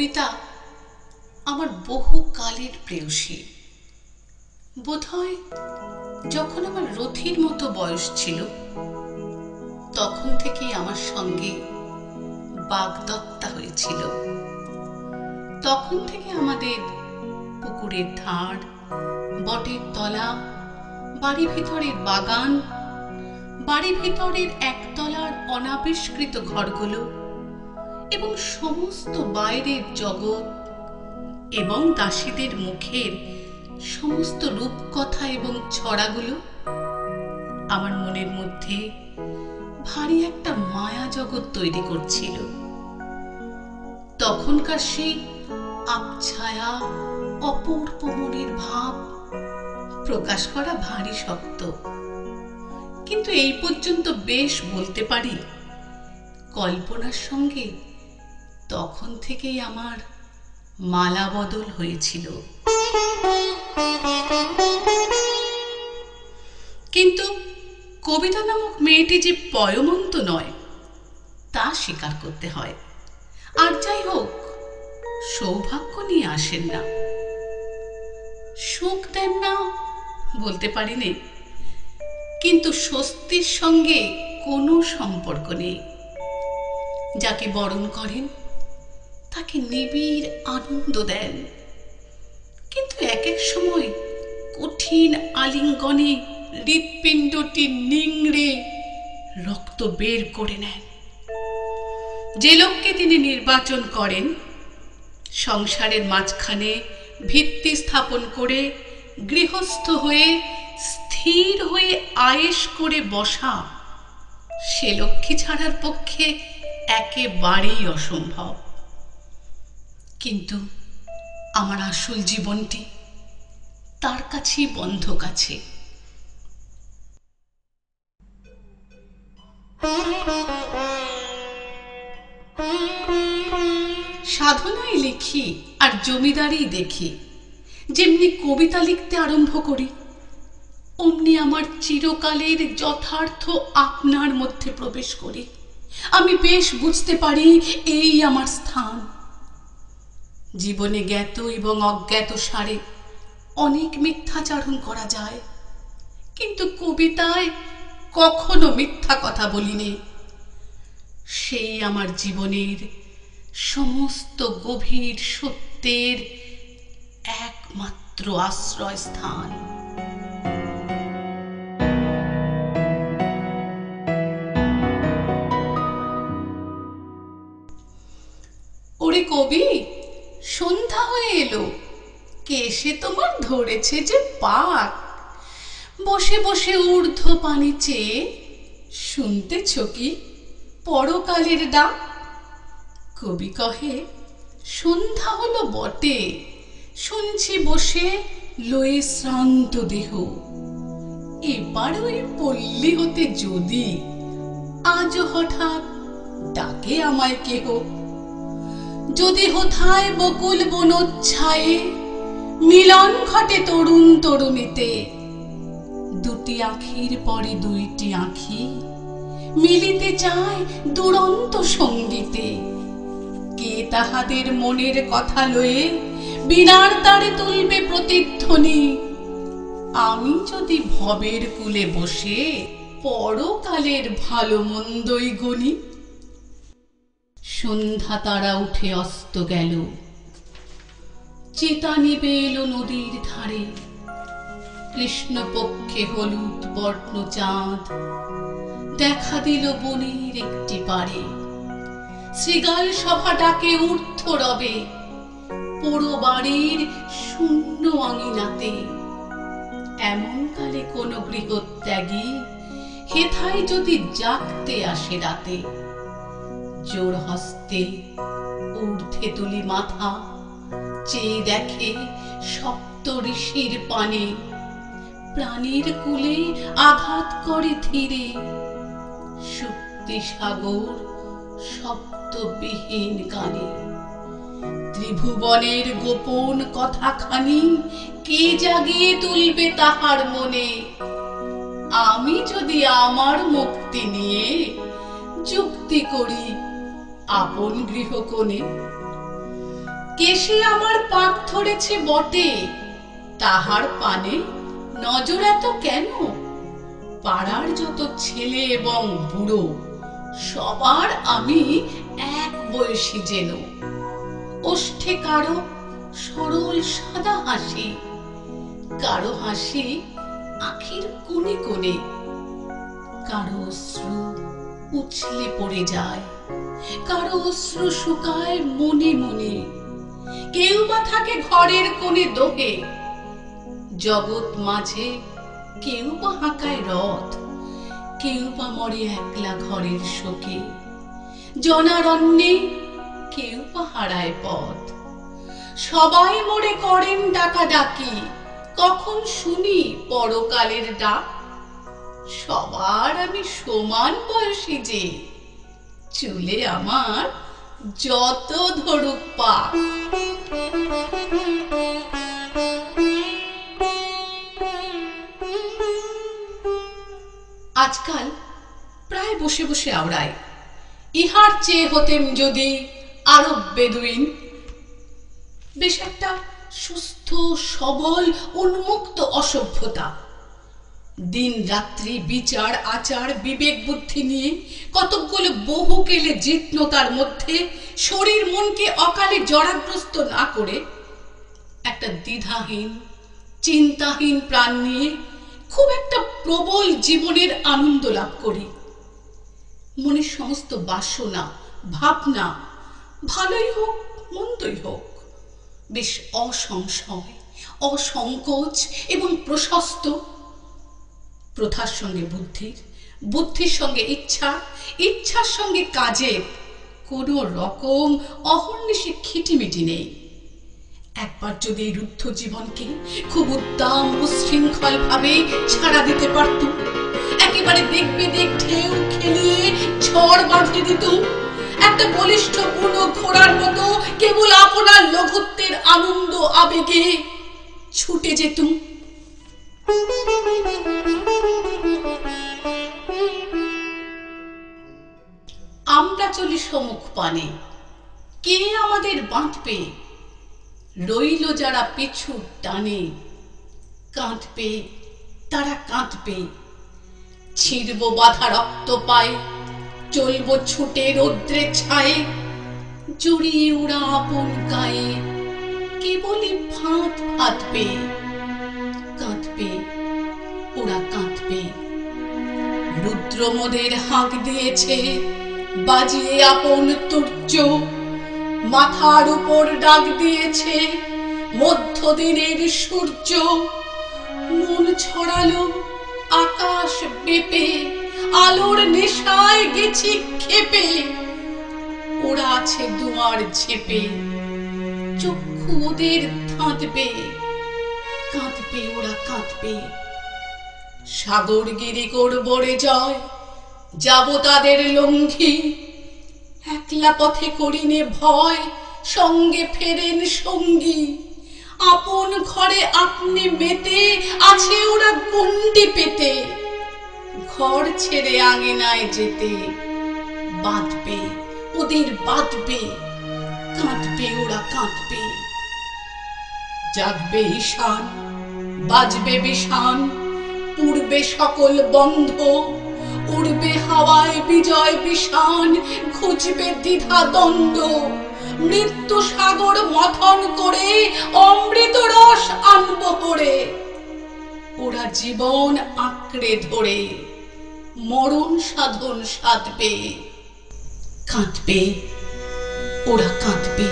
কবিতা আমার বহু কালের প্রেয়সী। বোধহয় যখন আমার রথির মতো বয়স ছিল তখন থেকেই আমার সঙ্গে বাগদত্তা হয়েছিল। তখন থেকে আমাদের পুকুরের ধার, বটের তলা, বাড়ি ভিতরের বাগান, বাড়ি ভিতরের একতলার অনাবিষ্কৃত ঘরগুলো এবং সমস্ত বাইরের জগৎ এবং দাসীদের মুখের সমস্ত রূপকথা এবং ছড়াগুলো আমার মনের মধ্যে ভারী একটা মায়া জগৎ তৈরি করছিল। তখনকার সেই আবছায়া অপূর্ব মনের ভাব প্রকাশ করা ভারী শক্ত, কিন্তু এই পর্যন্ত বেশ বলতে পারি কল্পনার সঙ্গে তখন থেকেই আমার মালা বদল হয়েছিল। কিন্তু কবিতা নামক মেয়েটি যে পয়মন্ত নয় তা স্বীকার করতে হয়। আর যাই হোক, সৌভাগ্য নিয়ে আসেন না, সুখ দেন না বলতে পারি নে, কিন্তু স্বস্তির সঙ্গে কোনো সম্পর্ক নেই। যাকে বরণ করেন তাকে নিবিড় আনন্দ দেন, কিন্তু এক এক সময় কঠিন আলিঙ্গনে হৃৎপিণ্ডটি নিংড়ে রক্ত বের করে নেন। যে লোককে তিনি নির্বাচন করেন সংসারের মাঝখানে ভিত্তি স্থাপন করে গৃহস্থ হয়ে স্থির হয়ে আয়েশ করে বসা, সে লক্ষ্মী ছাড়ার পক্ষে একেবারেই অসম্ভব। কিন্তু আমার আসল জীবনটি তার কাছেই বন্ধক আছে। সাধনায় লিখি আর জমিদারি দেখি, যেমনি কবিতা লিখতে আরম্ভ করি অমনি আমার চিরকালের যথার্থ আপনার মধ্যে প্রবেশ করি। আমি বেশ বুঝতে পারি এই আমার স্থান। জীবনে জ্ঞাত এবং অজ্ঞাত সারে অনেক মিথ্যাচারণ করা যায়, কিন্তু কবিতায় কখনো মিথ্যা কথা বলিনি। সেই আমার জীবনের সমস্ত গভীর সত্যের একমাত্র আশ্রয়স্থান। ওরে কবি, সন্ধ্যা হয়ে এলো, কে এসে তোমার ধরেছে যে পাক। বসে বসে ঊর্ধ্ব পানে চেয়ে শুনতেছ কি পরকালের ডাক? কবি কহে, সন্ধ্যা হলো বটে, শুনছি বসে লয়ে শ্রান্ত দেহ। এবার ওই পল্লী হতে যদি আজ হঠাৎ ডাকে আমায় কেহ, যদি হোথায় বকুল বনচ্ছায়ে মিলন ঘটে তরুণ তরুণীতে, দুটি আঁখির পরে দুইটি আঁখি মিলিতে চায় দুরন্ত সঙ্গীতে। কে তাহাদের মনের কথা লয়ে বীণার তারে তুলবে প্রতিধ্বনি? আমি যদি ভবের কূলে বসে পরকালের ভালো মন্দই গণি। সন্ধ্যা তারা উঠে অস্ত গেল, চিতা নিবে এলো নদীর ধারে। কৃষ্ণপক্ষে হলুদ বর্ণ চাঁদ দেখা দিল বনের একটি পারে। শৃগাল সভা ডাকে ঊর্ধ্ব রবে পোড়ো বাড়ির শূন্য আঙিনাতে। এমন কালে কোন গৃহত্যাগী হেথায় যদি জাগতে আসে রাতে, জোর হস্তে ঊর্ধ্বে তুলি মাথা চেয়ে দেখে সপ্ত ঋষির পানে। প্রাণীর কুলে আঘাত করে ধীরে, সুপ্তি সাগর শব্দবিহীন গানে। ত্রিভুবনের গোপন কথাখানি কে জাগিয়ে তুলবে তাহার মনে? আমি যদি আমার মুক্তি নিয়ে যুক্তি করি আপন গৃহকোণে। কেশে আমার পাক ধরেছে বটে, তাহার পানে নজর এত কেন? পাড়ার যত ছেলে এবং বুড়ো সবার আমি এক বয়সী যেন। ওষ্ঠে কারো সরল সাদা হাসি, কারো হাসি আখির কোণে কোণে, কারো অশ্রু উছলে পড়ে যায়, কারো অশ্রু শুকায় মনে মনে। কেউ বা থাকে ঘরের কোণে দোহে, জগৎ মাঝে কেউ বা হাঁকায় রথ, কেউ বা মরে একলা ঘরের শোকে, জনারণ্যে কেউ বা হারায় পথ। সবাই মোরে করেন ডাকাডাকি, কখন শুনি পরকালের ডাক? সবার আমি সমান বয়সী যে, চুলে আমার যত ধরুক পাক। আজকাল প্রায় বসে বসে আওড়ায়, ইহার চেয়ে হতেম যদি আরব বেদুইন। বেশ একটা সুস্থ সবল উন্মুক্ত অসভ্যতা। দিন রাত্রি বিচার আচার বিবেক বুদ্ধি নিয়ে কতকগুলো বহু কেলে জীর্ণতার মধ্যে শরীর মনকে অকালে জড়াগ্রস্ত না করে একটা দ্বিধাহীন চিন্তাহীন প্রাণ নিয়ে খুব একটা প্রবল জীবনের আনন্দ লাভ করি। মনের সমস্ত বাসনা ভাবনা ভালোই হোক মন্দই হোক বেশ অসংশয় অসংকোচ এবং প্রশস্ত। প্রথার সঙ্গে বুদ্ধির, বুদ্ধির সঙ্গে ইচ্ছা, ইচ্ছার সঙ্গে কাজের কোনো রকম অহর্নিশে খিটিমিটি নেই। একবার যদি এই রুদ্ধ জীবনকে খুব উদ্দাম উচ্ছৃঙ্খল ভাবে ছাড়া দিতে পারতুম, একেবারে দেখবে দেখ ঢেউ খেলিয়ে ঝড় বাঁধিয়ে দিতুম, একটা বলিষ্ঠ বুনো ঘোড়ার মতো কেবল আপনার লঘুত্বের আনন্দ আবেগে ছুটে যেতুম। আমরা চলি সম্মুখ পানে, কে আমাদের বাঁধবে? রইল যারা পিছু টানে, কাঁদবে তারা কাঁদবে। ছিড়ব বাধা রক্ত পায়ে, চলব ছুটে রৌদ্রের ছায়ে, জড়িয়ে ওরা আপন গায়ে কেবলই ফাঁদ ফাঁদবে। কাঁদবে ওরা কাঁদবে। রুদ্রমদের হাঁক দিয়েছে বাজিয়ে আপন তুর্য, মাথার উপর ডাক দিয়েছে মধ্যদিনের সূর্য। মন ছড়ালো আকাশ বেপে, আলোর নেশায় গেছি ক্ষেপে। ওরা আছে দুয়ার ঝেপে, চক্ষু ওদের ধাঁধবে। কাঁদবে ওরা কাঁদবে। সাগর গিরি করব রে জয়, যাব তাদের লঙ্ঘি। একলা পথে করিনে ভয়, সঙ্গে ফেরেন সঙ্গী। আপন ঘরে আপনি মেতে, আছে ওরা গণ্ডি পেতে। ঘর ছেড়ে আঙিনায় যেতে বাঁধবে ওদের বাঁধবে। কাঁদবে ওরা কাঁদবে। জাগবে ঈশান, বাজবে বিষান, পূর্বে সকল বন্ধ। উড়বে হাওয়ায় বিজয় বিষান, খুঁজবে দ্বিধা দ্বন্দ্ব। মৃত্যু সাগর মথন করে অমৃত রস আনব করে। ওরা জীবন আঁকড়ে ধরে মরণ সাধন সাধবে। কাঁদবে ওরা কাঁদবে।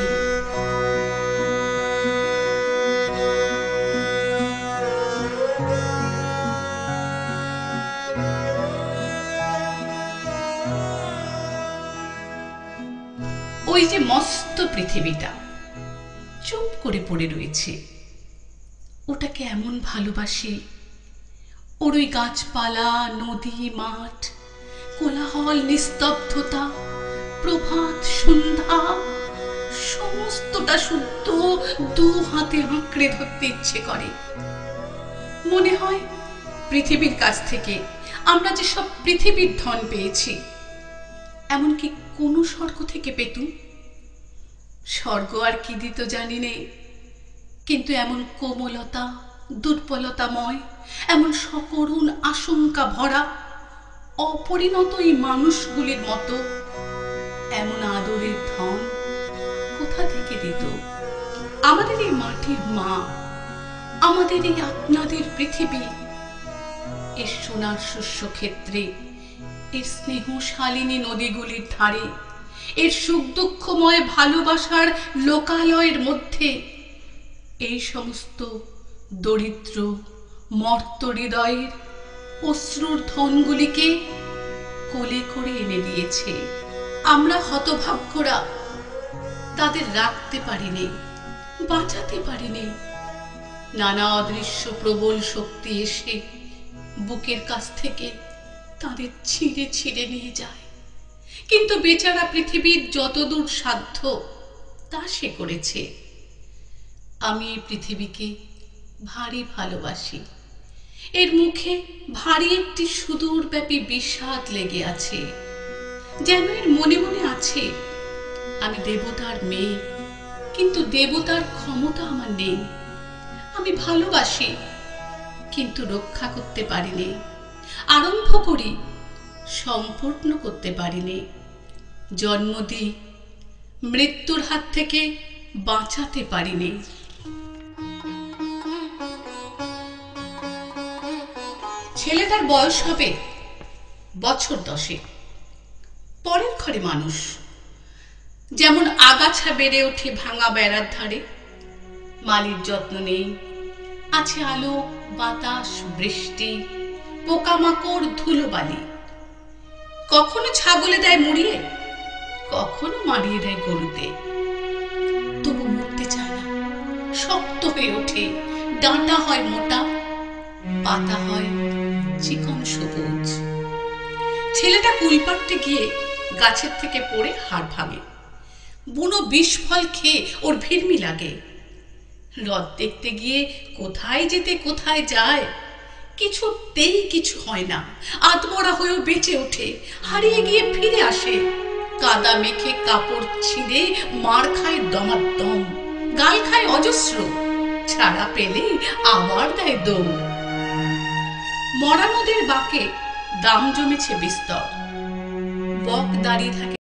ওই যে মস্ত পৃথিবীটা চুপ করে পড়ে রয়েছে, ওটাকে এমন ভালোবাসি। ওর ওই গাছপালা, নদী, মাঠ, কোলাহল, নিস্তব্ধতা, প্রভাত, সন্ধ্যা, সমস্তটা শুদ্ধ দু হাতে আঁকড়ে ধরতে ইচ্ছে করে। মনে হয় পৃথিবীর কাছ থেকে আমরা যে সব পৃথিবীর ধন পেয়েছি, এমনকি কোন স্বর্গ থেকে পেতুম। স্বর্গ আর কি দিত জানি নে, কিন্তু এমন কোমলতা, দুর্বলতাময়, এমন সকরুণ আশঙ্কা ভরা অপরিণত এই মানুষগুলির মতো এমন আদরের ধন কোথা থেকে দিত? আমাদের এই মাটির মা, আমাদের এই আপনাদের পৃথিবী, এর সোনার শস্য ক্ষেত্রে, এর স্নেহশালিনী নদীগুলির ধারে, এর সুখ দুঃখময় ভালোবাসার লোকালয়ের মধ্যে এই সমস্ত দরিদ্র মর্ত হৃদয়ের অশ্রুর ধনগুলিকে কোলে করে এনে দিয়েছে। আমরা হতভাগ্যরা তাদের রাখতে পারিনি, বাঁচাতে পারিনি। নানা অদৃশ্য প্রবল শক্তি এসে বুকের কাছ থেকে তাদের ছিঁড়ে ছিঁড়ে নিয়ে যায়। কিন্তু বেচারা পৃথিবীর যতদূর সাধ্য তা সে করেছে। আমি এই পৃথিবীকে ভারী ভালোবাসি। এর মুখে ভারী একটি সুদূরব্যাপী বিষাদ লেগে আছে, যেন এর মনে মনে আছে আমি দেবতার মেয়ে, কিন্তু দেবতার ক্ষমতা আমার নেই। আমি ভালোবাসি, কিন্তু রক্ষা করতে পারিনি। আরম্ভ করি, সম্পূর্ণ করতে পারিনি। জন্ম দিই, মৃত্যুর হাত থেকে বাঁচাতে পারিনি। ছেলেটার বয়স হবে বছর 10। পরের ঘরে মানুষ, যেমন আগাছা বেড়ে ওঠে ভাঙা বেড়ার ধারে। মালির যত্ন নেই, আছে আলো, বাতাস, বৃষ্টি, পোকামাকড়, ধুলোবালি। কখনো ছাগলে দেয় মুড়িয়ে, কখনো মারিয়ে দেয় গরুতে। তবু মরতে চায় না, শক্ত হয়ে ওঠে। ডাঁটা হয় মোটা, পাতা হয় চিকন সবুজ। ছেলেটা কুল পাড়তে গিয়ে গাছের থেকে পড়ে হাড় ভাঙে। বুনো বিষ ফল খেয়ে ওর ভিড়মি লাগে। হ্রদ দেখতে গিয়ে কোথায় যেতে কোথায় যায়, কিছুতেই কিছু হয় না। আধমরা হয়েও বেঁচে ওঠে, হারিয়ে গিয়ে ফিরে আসে। কাদা মেখে কাপড় ছিঁড়ে মার খায় দমাদম, গাল খায় অজস্র, ছাড়া পেলে আবার দেয় দৌড়। মরা নদীর বাঁকে দাম জমেছে বিস্তর। বক দাঁড়িয়ে থাকে